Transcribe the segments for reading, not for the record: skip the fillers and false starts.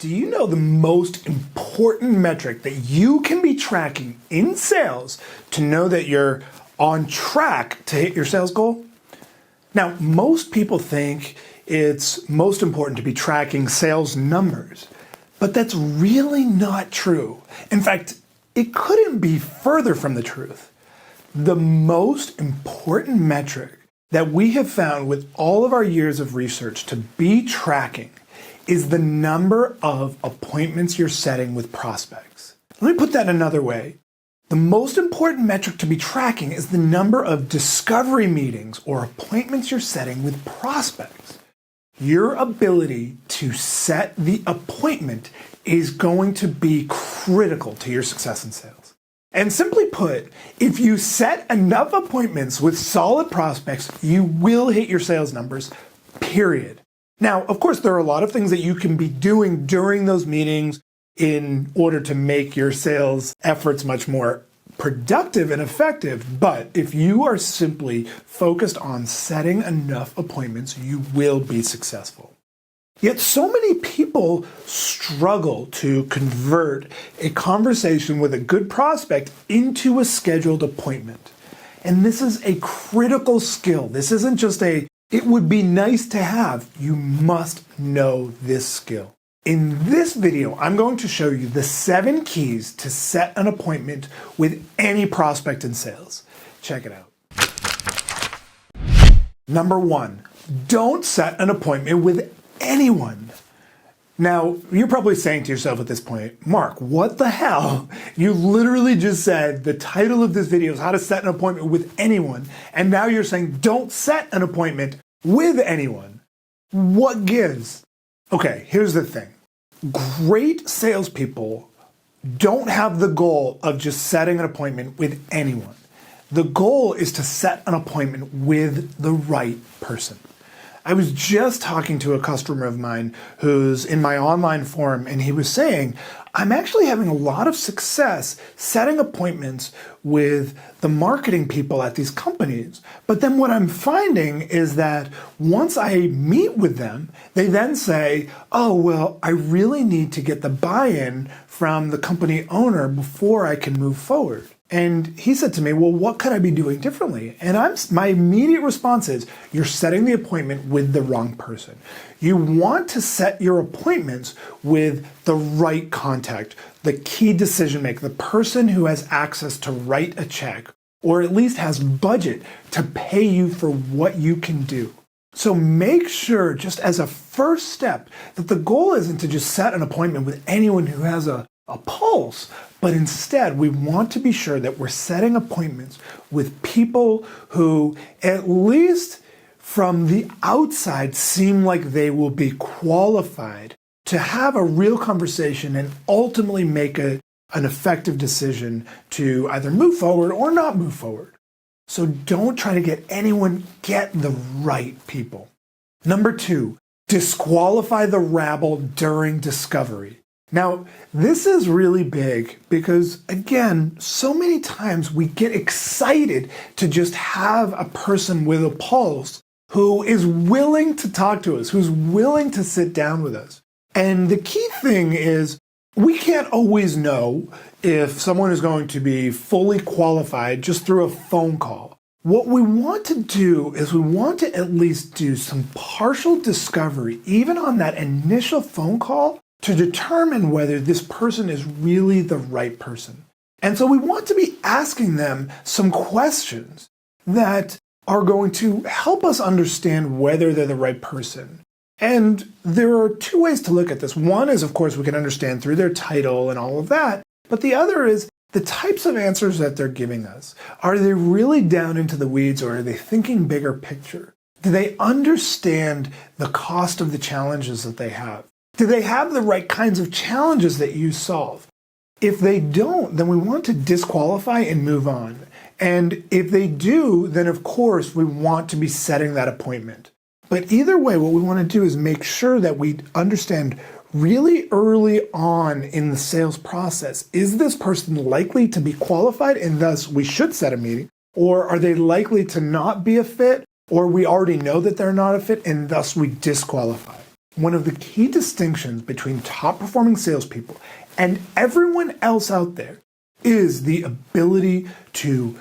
Do you know the most important metric that you can be tracking in sales to know that you're on track to hit your sales goal? Now, most people think it's most important to be tracking sales numbers, but that's really not true. In fact, it couldn't be further from the truth. The most important metric that we have found with all of our years of research to be tracking is the number of appointments you're setting with prospects. Let me put that another way. The most important metric to be tracking is the number of discovery meetings or appointments you're setting with prospects. Your ability to set the appointment is going to be critical to your success in sales. And simply put, if you set enough appointments with solid prospects, you will hit your sales numbers, period. Now, of course, there are a lot of things that you can be doing during those meetings in order to make your sales efforts much more productive and effective. But if you are simply focused on setting enough appointments, you will be successful. Yet so many people struggle to convert a conversation with a good prospect into a scheduled appointment. And this is a critical skill. This isn't just it would be nice to have. You must know this skill. In this video, I'm going to show you the 7 keys to set an appointment with any prospect in sales. Check it out. Number 1, don't set an appointment with anyone. Now, you're probably saying to yourself at this point, Mark, what the hell? You literally just said the title of this video is how to set an appointment with anyone, and now you're saying don't set an appointment with anyone. What gives? Okay, here's the thing. Great salespeople don't have the goal of just setting an appointment with anyone. The goal is to set an appointment with the right person. I was just talking to a customer of mine who's in my online forum, and he was saying, I'm actually having a lot of success setting appointments with the marketing people at these companies. But then what I'm finding is that once I meet with them, they then say, oh, well, I really need to get the buy-in from the company owner before I can move forward. And he said to me, well, what could I be doing differently? And my immediate response is, you're setting the appointment with the wrong person. You want to set your appointments with the right contact, the key decision maker, the person who has access to write a check, or at least has budget to pay you for what you can do. So make sure, just as a first step, that the goal isn't to just set an appointment with anyone who has a pulse, but instead we want to be sure that we're setting appointments with people who, at least from the outside, seem like they will be qualified to have a real conversation and ultimately make an effective decision to either move forward or not move forward. So don't try to get anyone, get the right people. Number 2, disqualify the rabble during discovery. Now, this is really big because, again, so many times we get excited to just have a person with a pulse who is willing to talk to us, who's willing to sit down with us. And the key thing is we can't always know if someone is going to be fully qualified just through a phone call. What we want to do is we want to at least do some partial discovery, even on that initial phone call, to determine whether this person is really the right person. And so we want to be asking them some questions that are going to help us understand whether they're the right person. And there are 2 ways to look at this. One is, of course, we can understand through their title and all of that. But the other is the types of answers that they're giving us. Are they really down into the weeds, or are they thinking bigger picture? Do they understand the cost of the challenges that they have? Do they have the right kinds of challenges that you solve? If they don't, then we want to disqualify and move on. And if they do, then of course we want to be setting that appointment. But either way, what we want to do is make sure that we understand really early on in the sales process, is this person likely to be qualified and thus we should set a meeting? Or are they likely to not be a fit, or we already know that they're not a fit and thus we disqualify? One of the key distinctions between top performing salespeople and everyone else out there is the ability to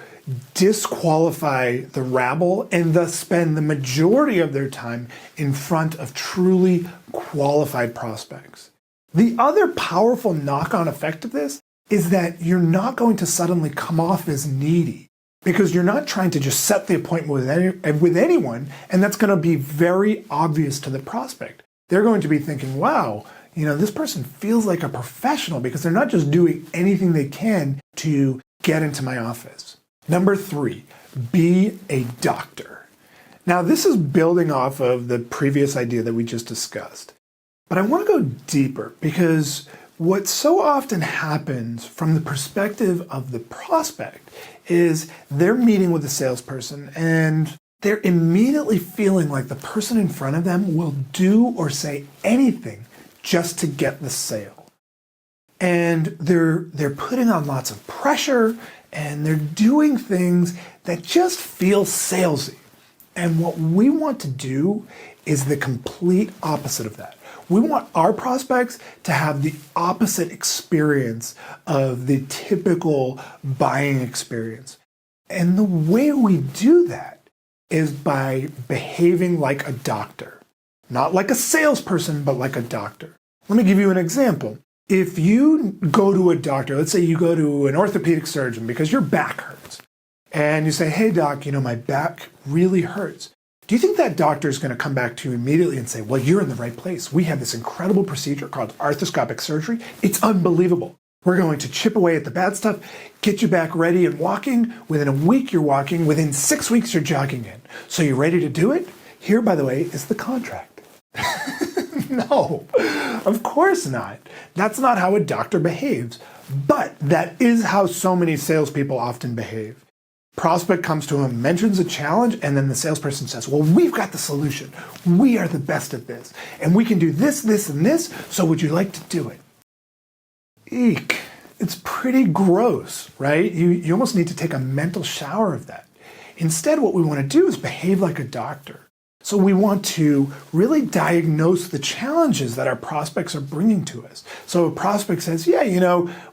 disqualify the rabble and thus spend the majority of their time in front of truly qualified prospects. The other powerful knock-on effect of this is that you're not going to suddenly come off as needy because you're not trying to just set the appointment with anyone, and that's going to be very obvious to the prospect. They're going to be thinking, wow, this person feels like a professional because they're not just doing anything they can to get into my office. Number 3, be a doctor. Now, this is building off of the previous idea that we just discussed. But I want to go deeper because what so often happens from the perspective of the prospect is they're meeting with a salesperson and they're immediately feeling like the person in front of them will do or say anything just to get the sale. And they're putting on lots of pressure and they're doing things that just feel salesy. And what we want to do is the complete opposite of that. We want our prospects to have the opposite experience of the typical buying experience. And the way we do that is by behaving like a doctor. Not like a salesperson, but like a doctor. Let me give you an example. If you go to a doctor, let's say you go to an orthopedic surgeon because your back hurts, and you say, hey doc, my back really hurts. Do you think that doctor is going to come back to you immediately and say, well, you're in the right place. We have this incredible procedure called arthroscopic surgery. It's unbelievable. We're going to chip away at the bad stuff, get you back ready and walking. Within a week, you're walking. Within 6 weeks, you're jogging in. So you ready to do it? Here, by the way, is the contract. No, of course not. That's not how a doctor behaves. But that is how so many salespeople often behave. Prospect comes to him, mentions a challenge, and then the salesperson says, well, we've got the solution. We are the best at this. And we can do this, this, and this, so would you like to do it? Eek. It's pretty gross, right? You almost need to take a mental shower of that. Instead, what we want to do is behave like a doctor. So we want to really diagnose the challenges that our prospects are bringing to us. So a prospect says, yeah,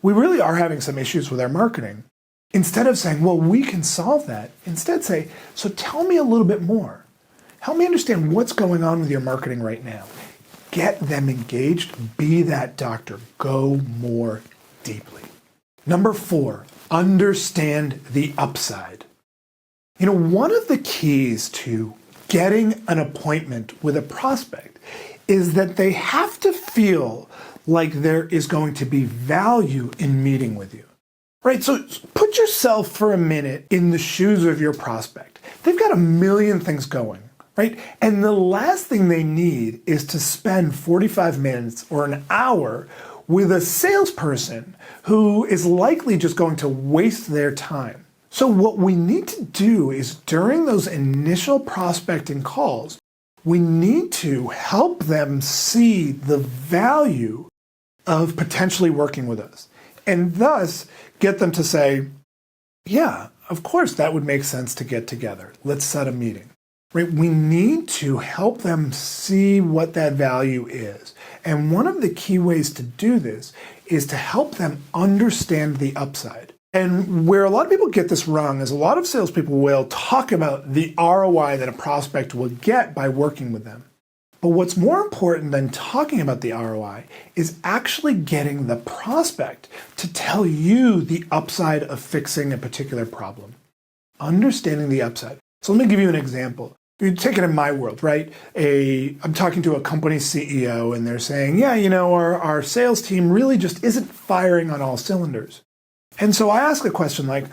we really are having some issues with our marketing. Instead of saying, well, we can solve that, instead say, so tell me a little bit more. Help me understand what's going on with your marketing right now. Get them engaged, be that doctor, go more deeply. Number 4, understand the upside. One of the keys to getting an appointment with a prospect is that they have to feel like there is going to be value in meeting with you. Right, so put yourself for a minute in the shoes of your prospect. They've got a million things going, right? And the last thing they need is to spend 45 minutes or an hour with a salesperson who is likely just going to waste their time. So what we need to do is during those initial prospecting calls, we need to help them see the value of potentially working with us. And thus get them to say, yeah, of course, that would make sense to get together. Let's set a meeting. Right? We need to help them see what that value is. And one of the key ways to do this is to help them understand the upside. And where a lot of people get this wrong is a lot of salespeople will talk about the ROI that a prospect will get by working with them. But what's more important than talking about the ROI is actually getting the prospect to tell you the upside of fixing a particular problem. Understanding the upside. So let me give you an example. You take it in my world, right? I'm talking to a company CEO and they're saying, yeah, our sales team really just isn't firing on all cylinders. And so I ask a question like,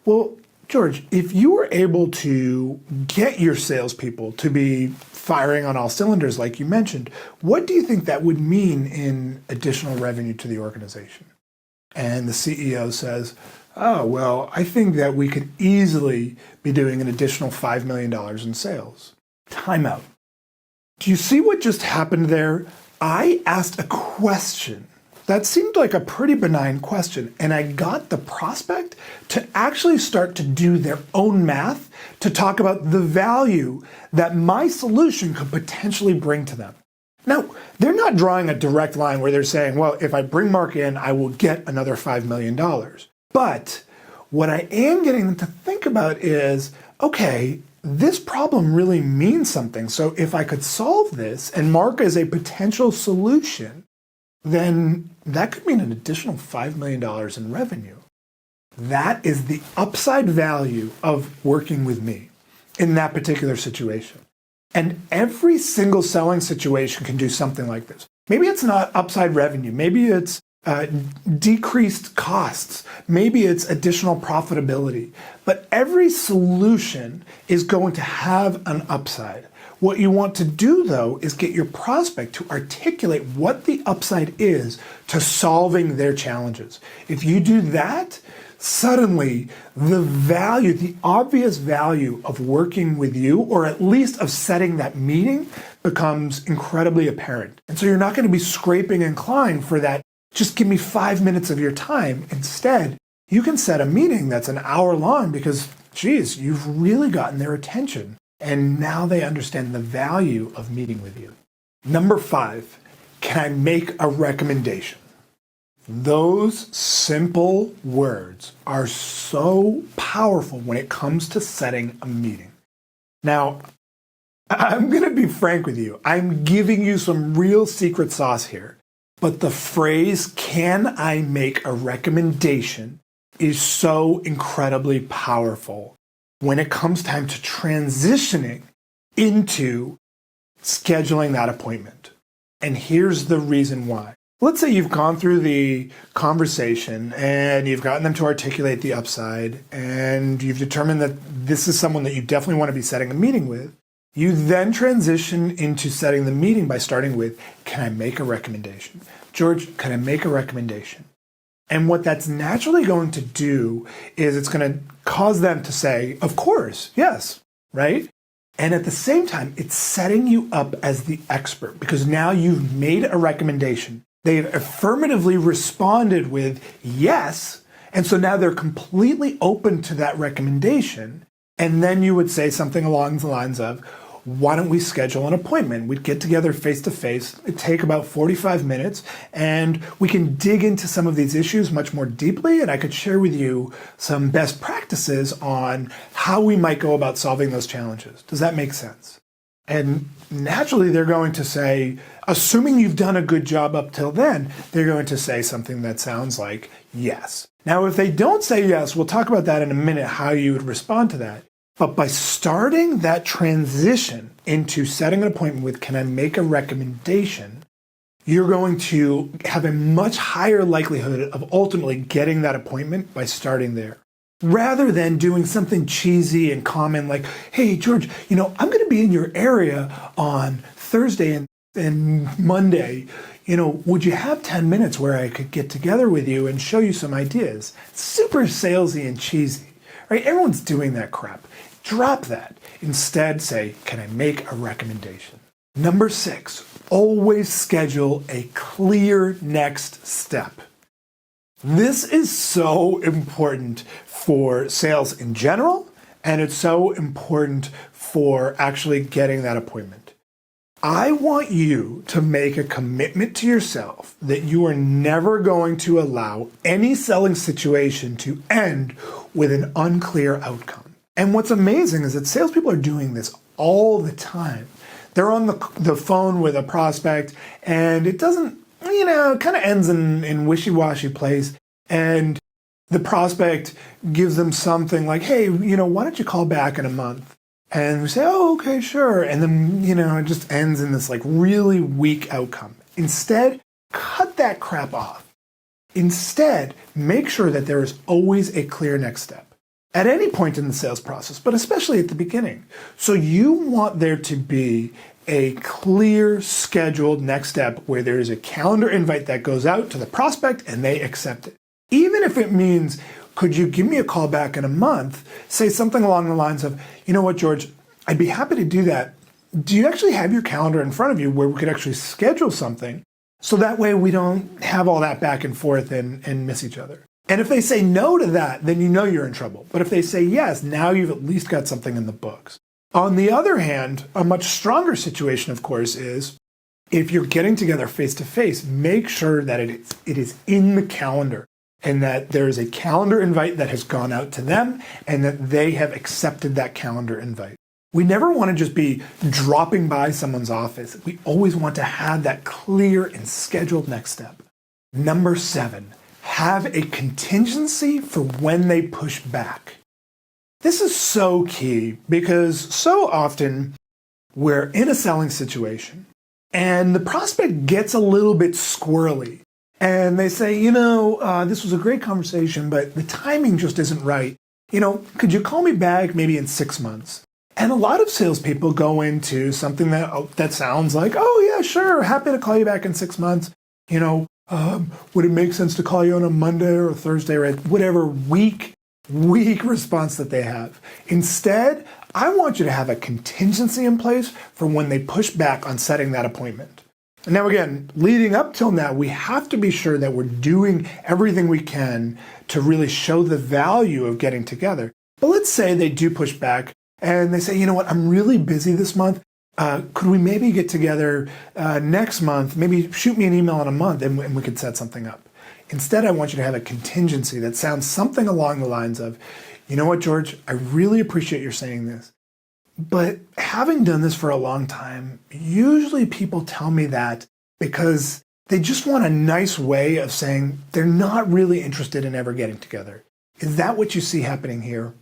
well, George, if you were able to get your salespeople to be firing on all cylinders, like you mentioned, what do you think that would mean in additional revenue to the organization? And the CEO says, oh, well, I think that we could easily be doing an additional $5 million in sales. Time out. Do you see what just happened there? I asked a question. That seemed like a pretty benign question, and I got the prospect to actually start to do their own math to talk about the value that my solution could potentially bring to them. Now, they're not drawing a direct line where they're saying, well, if I bring Mark in, I will get another $5 million. But what I am getting them to think about is, okay, this problem really means something. So if I could solve this and Mark as a potential solution, then that could mean an additional $5 million in revenue. That is the upside value of working with me in that particular situation. And every single selling situation can do something like this. Maybe it's not upside revenue. Maybe it's decreased costs. Maybe it's additional profitability. But every solution is going to have an upside. What you want to do, though, is get your prospect to articulate what the upside is to solving their challenges. If you do that, suddenly the value, the obvious value of working with you, or at least of setting that meeting, becomes incredibly apparent. And so you're not going to be scraping and clawing for that, just give me 5 minutes of your time. Instead, you can set a meeting that's an hour long because, geez, you've really gotten their attention. And now they understand the value of meeting with you. Number 5, can I make a recommendation? Those simple words are so powerful when it comes to setting a meeting. Now, I'm going to be frank with you. I'm giving you some real secret sauce here. But the phrase, can I make a recommendation, is so incredibly powerful when it comes time to transitioning into scheduling that appointment. And here's the reason why. Let's say you've gone through the conversation and you've gotten them to articulate the upside and you've determined that this is someone that you definitely want to be setting a meeting with. You then transition into setting the meeting by starting with, can I make a recommendation? George, can I make a recommendation? And what that's naturally going to do is it's going to cause them to say, of course, yes, right? And at the same time, it's setting you up as the expert because now you've made a recommendation. They've affirmatively responded with yes, and so now they're completely open to that recommendation. And then you would say something along the lines of, why don't we schedule an appointment? We'd get together face to face. It'd take about 45 minutes and we can dig into some of these issues much more deeply. And I could share with you some best practices on how we might go about solving those challenges. Does that make sense? And naturally, they're going to say, assuming you've done a good job up till then, they're going to say something that sounds like yes. Now, if they don't say yes, we'll talk about that in a minute, how you would respond to that. But by starting that transition into setting an appointment with, can I make a recommendation, you're going to have a much higher likelihood of ultimately getting that appointment by starting there. Rather than doing something cheesy and common like, hey, George, I'm going to be in your area on Thursday and Monday. Would you have 10 minutes where I could get together with you and show you some ideas? Super salesy and cheesy, right? Everyone's doing that crap. Drop that. Instead, say, can I make a recommendation? Number 6, always schedule a clear next step. This is so important for sales in general, and it's so important for actually getting that appointment. I want you to make a commitment to yourself that you are never going to allow any selling situation to end with an unclear outcome. And what's amazing is that salespeople are doing this all the time. They're on the phone with a prospect and it doesn't, it kind of ends in wishy-washy place. And the prospect gives them something like, hey, why don't you call back in a month? And we say, oh, okay, sure. And then, it just ends in this really weak outcome. Instead, cut that crap off. Instead, make sure that there is always a clear next step at any point in the sales process, but especially at the beginning. So you want there to be a clear, scheduled next step where there is a calendar invite that goes out to the prospect and they accept it. Even if it means, could you give me a call back in a month? Say something along the lines of, you know what, George, I'd be happy to do that. Do you actually have your calendar in front of you where we could actually schedule something so that way we don't have all that back and forth and miss each other? And if they say no to that, then you're in trouble. But if they say yes, now you've at least got something in the books. On the other hand, a much stronger situation, of course, is If you're getting together face-to-face, make sure that it is in the calendar and that there is a calendar invite that has gone out to them and that they have accepted that calendar invite. We never want to just be dropping by someone's office. We always want to have that clear and scheduled next step. Number 7, have a contingency for when they push back. This is so key because so often we're in a selling situation and the prospect gets a little bit squirrely and they say, this was a great conversation, but the timing just isn't right. Could you call me back maybe in 6 months? And a lot of salespeople go into something that sounds like, oh yeah, sure, happy to call you back in 6 months. Would it make sense to call you on a Monday or a Thursday or whatever weak response that they have? Instead, I want you to have a contingency in place for when they push back on setting that appointment. And now again, leading up till now, we have to be sure that we're doing everything we can to really show the value of getting together. But let's say they do push back and they say, you know what, I'm really busy this month. Could we maybe get together next month? Maybe shoot me an email in a month and we could set something up. Instead, I want you to have a contingency that sounds something along the lines of, you know what, George, I really appreciate your saying this, but having done this for a long time, usually people tell me that because they just want a nice way of saying they're not really interested in ever getting together. Is that what you see happening here?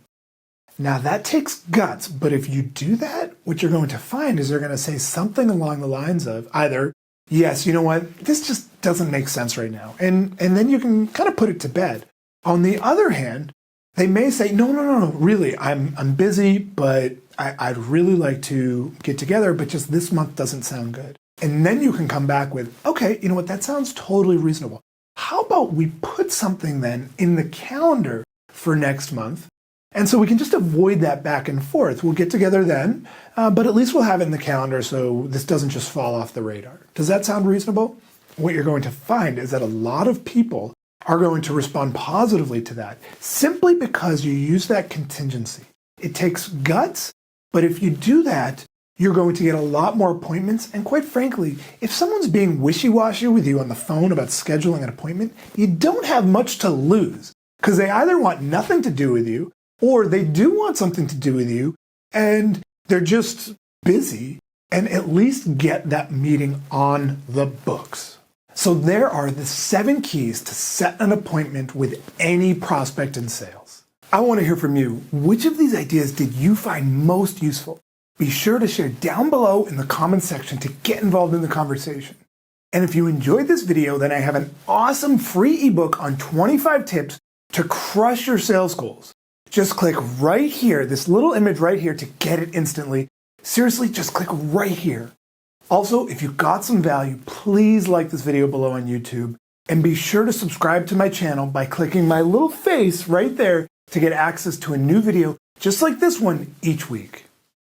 Now that takes guts, but if you do that, what you're going to find is they're going to say something along the lines of either, yes, you know what, this just doesn't make sense right now. And then you can kind of put it to bed. On the other hand, they may say, no, really, I'm busy, but I'd really like to get together, but just this month doesn't sound good. And then you can come back with, okay, you know what, that sounds totally reasonable. How about we put something then in the calendar for next month? And so we can just avoid that back and forth. We'll get together then, but at least we'll have it in the calendar so this doesn't just fall off the radar. Does that sound reasonable? What you're going to find is that a lot of people are going to respond positively to that simply because you use that contingency. It takes guts, but if you do that, you're going to get a lot more appointments. And quite frankly, if someone's being wishy-washy with you on the phone about scheduling an appointment, you don't have much to lose because they either want nothing to do with you or they do want something to do with you and they're just busy, and at least get that meeting on the books. So there are the 7 keys to set an appointment with any prospect in sales. I want to hear from you. Which of these ideas did you find most useful? Be sure to share down below in the comments section to get involved in the conversation. And if you enjoyed this video, then I have an awesome free ebook on 25 tips to crush your sales goals. Just click right here, this little image right here, to get it instantly. Seriously, just click right here. Also, if you got some value, please like this video below on YouTube and be sure to subscribe to my channel by clicking my little face right there to get access to a new video just like this one each week.